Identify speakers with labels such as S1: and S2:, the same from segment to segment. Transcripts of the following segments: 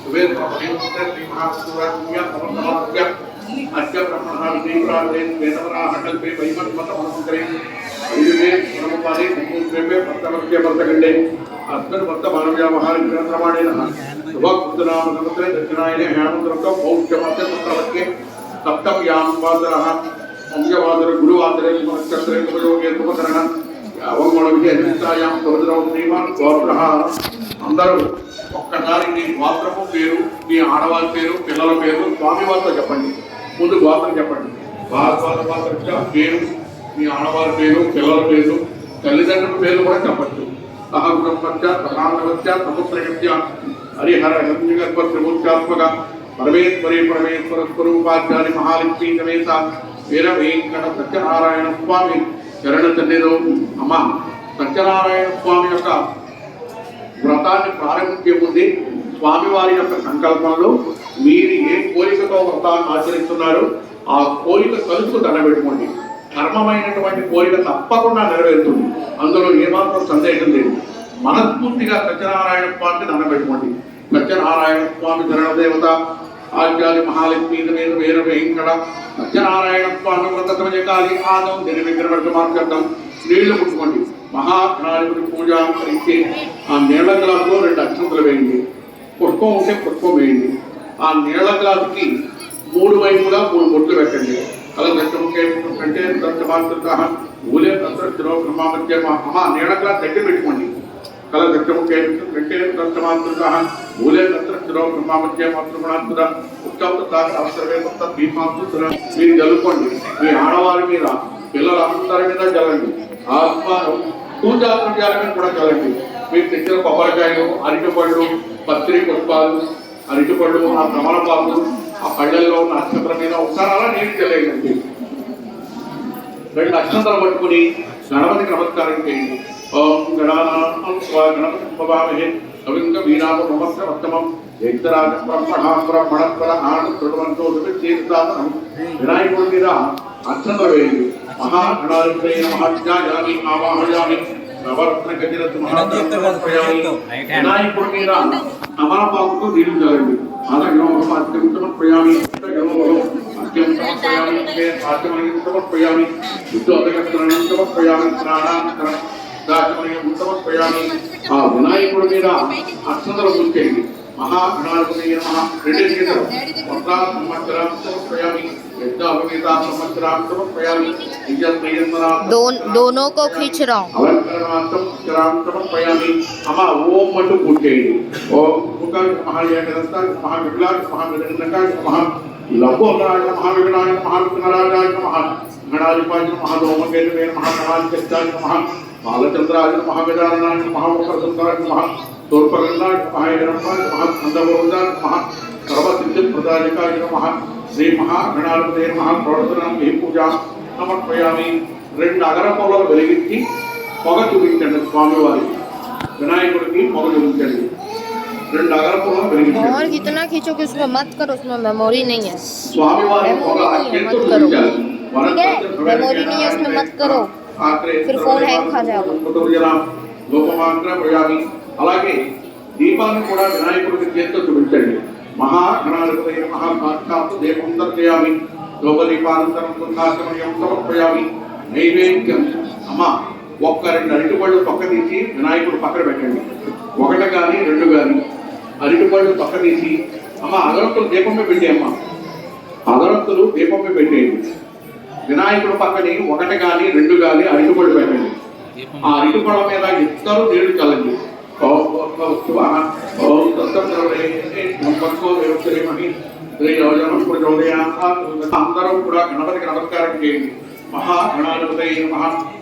S1: सुवेद ब्रह्मणेन्द्र श्री महासूरज्ञ समर्थमार्ग्य अद्य ब्रह्मणः विदीप्रादे वेदवराह कल्पे वैमन्मतमनुसुकरे विविधे ब्रह्मपादे कुमुद्रेभ्य वर्तमर्क्य वर्तगण्डे अस्मिन् वर्तमानव्यावहारिकप्रमाणेन शुभकृतनाम नमस्ते दक्षिणायने हेमन्तरकं पौष्यमस्य पुत्रवत्ये सप्तम याम वादरः अंगवादर गुरुवादरे नक्षत्रे उपयोगे उपकरण అవమానవికే అధిష్టాయాం సోదరం శ్రీమాన్ గోత్రః అందరూ ఒక్కసారి నీ గోత్రము పేరు నీ ఆడవారి పేరు పిల్లల పేరు స్వామి వారితో చెప్పండి. ముందు గోత్రం చెప్పండి. గోత్ర పేరు నీ ఆడవారి పేరు పిల్లల పేరు తల్లిదండ్రుల పేరు కూడా చెప్పచ్చు. సహబ్రహ్మత్య సహానవత్య సముద్రగత్య హరిహర గర్భ త్రిమూర్త్యాత్మక పరమేశ్వరి పరమేశ్వర స్వరూపాచార్య మహాలక్ష్మీ సమేత వీర వెంకట సత్యనారాయణ స్వామి శరణ సన్నిధిలో అమ్మ సత్యనారాయణ స్వామి యొక్క వ్రతాన్ని ప్రారంభించే ముందే స్వామివారి యొక్క సంకల్పంలో మీరు ఏ కోరికతో వ్రతాన్ని ఆచరిస్తున్నారో ఆ కోరిక కలుసు దండబెట్టుకోండి. ధర్మమైనటువంటి కోరిక తప్పకుండా నెరవేరుతుంది. అందులో ఏమాత్రం సందేహం లేదు. మనస్ఫూర్తిగా సత్యనారాయణ స్వామికి దండబెట్టుకోండి. సత్యనారాయణ స్వామి శరణ దేవత ఆచార్య మహాలక్ష్మీ సమేత వీర వెంకట సత్యనారాయణ స్వామి వ్రతమజకాలి ఆదం దేని విగ్రహ మార్గం నీళ్లు పుట్టుకోండి. మహాగణాధిపతి పూజ ఇచ్చి ఆ నీళ్ల గ్లాసులో 2 అక్షంతలు వేయండి. పుష్పం ఉంటే పుష్పం వేయండి. ఆ నీళ్ల గ్లాసుకి 3 వైపులా 3 బొట్లు పెట్టండి. అలా దక్షముఖే అంటే దక్షమాంత ఊలే తంత్ర బ్రహ్మామధ్య మహా నీళ్ల గ్లాస్ దగ్గర పెట్టుకోండి. కల దక్షముఖే అంటే దక్షమాంత ఊలే తంత్ర బ్రహ్మామధ్య మాతృగుణాంతుర ఉత్తమ అవసరమే కొత్త భీమాంతుర మీరు జలుకోండి. మీ ఆడవారి మీద పిల్లలందరి మీద జలండి. ఆత్మాను పూజా ద్రవ్యాల మీద కూడా చల్లండి. మీరు తెచ్చిన కొబ్బరికాయలు అరటిపళ్ళు పత్రి పుష్పాలు అరటిపళ్ళు ఆ తమలపాకులు ఆ పళ్ళల్లో ఉన్న అక్షంతల మీద ఒకసారి అలా నీరు తెలియదండి. 2 అక్షంతలు పట్టుకుని గణపతికి నమస్కారం చేయండి. ఓం గణపతి భవామహే కవింగ వీరామ నమస్కరత్తమం జైతరాజ బ్రహ్మణ ఆనందవంతో వినాయకుడి మీద అక్షంతలు వేయండి. మహాగణాధిపతయే మహాజ్ఞాయామి ఆవాహయామి నవరత్న గజరత్ మహాప్రయామి వినాయకుడి మీద అమరపాకుతో నీళ్లు చల్లండి. సమర్పయామి సమర్పయామి సమర్పయామి సమర్పయామి ఆ వినాయకుడి మీద అక్షంతలు ఉంచేయండి. మహాగణాధిపతయే
S2: दोनों को खींच रहा हूँ.
S1: ओम मटू पूजेंगे. ओम लंबोदराय महाविघ्नाय महाविघ्नराजाय गणाधिपाय महाधूमकेतवे महागणाधिपत्याय बालचंद्राय महागजाननाय महावक्रसुंदराय तोर्पगंधाय महायरमाय महाखंडवरोधाय सर्वसिद्धिप्रदायकाय श्री महागणाधिपतये महाप्रवर्तनां ఈ పూజ సమర్పయామి. 2 అగర పొలలు వెలిగించి పొగ చూపించండి. స్వామివారికి వినాయకుడికి పొగ చూపించండి. 2 అగర పొలలు వెలిగించండి.
S2: और कितना खींचो कि उसमें मत करो, उसमें मेमोरी नहीं है.
S1: స్వామివారి పొగ
S2: मत करो, ठीक है? मेमोरी नहीं है उसमें, मत करो, फिर फोन हैंग खा जाएगा.
S1: లోకమాగ్రయామి. అలాగే దీపాన్ని కూడా వినాయకుడికి చేతితో చూపించండి. మహాగణాధిపతయే మహాసాక్షాత్ దీపం దర్శయామి. లోకదీపానంతరం సుఖాచమయం సమర్పయామి. నైవేద్యం అమ్మ 2 అరటిపళ్ళు పక్క తీసి వినాయకుడు పక్కన పెట్టండి. 1 కానీ 2 కానీ అరటిపళ్ళు పక్క తీసి అమ్మ అగరత్తులు దీపమే పెట్టి అమ్మ అగరత్తులు దీపమే పెట్టేయండి. వినాయకుడు పక్కని 1 కానీ 2 కానీ అరటిపళ్ళు పెట్టండి. ఆ అరటిపళ్ళ మీద ఇద్దరు నీళ్లు చల్లండి. అందరూ కూడా గణపతికి నమస్కారం చేయండి. మహాగణాధిపతయే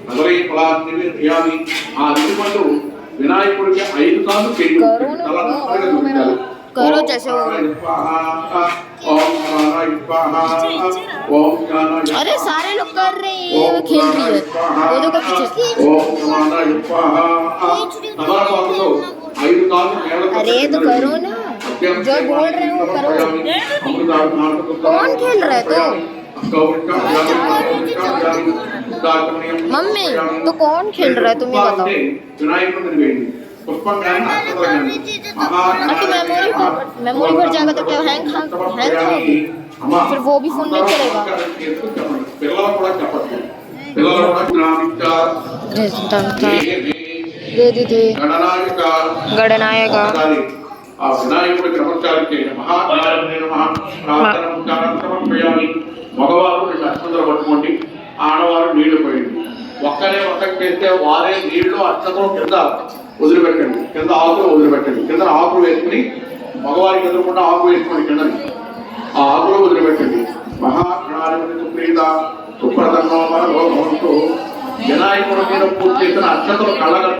S1: నగరే ఫలాన్ని నివేదయామి. ఆ అరటిపళ్ళు వినాయకుడికి 5 సార్లు చేయండి.
S2: करो जैसे हो. अरे सारे लोग कर रहे हैं, वो खेल रही है. वो देखो पीछे. अरे तो करो ना, जो बोल रहे हो करो. कौन खेल रहा है तो? मम्मी तो कौन खेल रहा है तुम्हें बताओ.
S1: पुष्पं ज्ञान अक्षतल ज्ञान
S2: मेमोरी भर जाएगा तो क्या हैंग होगी? फिर वो भी फोन नहीं चलेगा।
S1: पिल्लला కూడా చెప్పొచ్చు పిల్లల కూడా జ్ఞానించా
S2: दे गणनायक
S1: ఆ వినాయకుడికి నమస్కారం చేయండి. మహాగణాధిపతి నమః ప్రార్థన సమర్పయామి. మగవారు రెండు అక్షతలు పట్టుకోండి, ఆడవారు నీళ్లు పోయండి. ఒక్కరే చేస్తే వారే నీళ్లు అక్షతలు కింద వదిలిపెట్టండి, కింద ఆకులు వదిలిపెట్టండి. కింద ఆకులు వేసుకుని మగవారికి ఎదురుకుండా ఆకు వేసుకోండి, కింద ఆ ఆకులు వదిలిపెట్టండి. మహాగణాధిపతి సుప్రీత సుప్రసన్నో మనో భవంతు. వినాయకుడి మీద పూజ చేసిన అక్షతలు కళ్ళ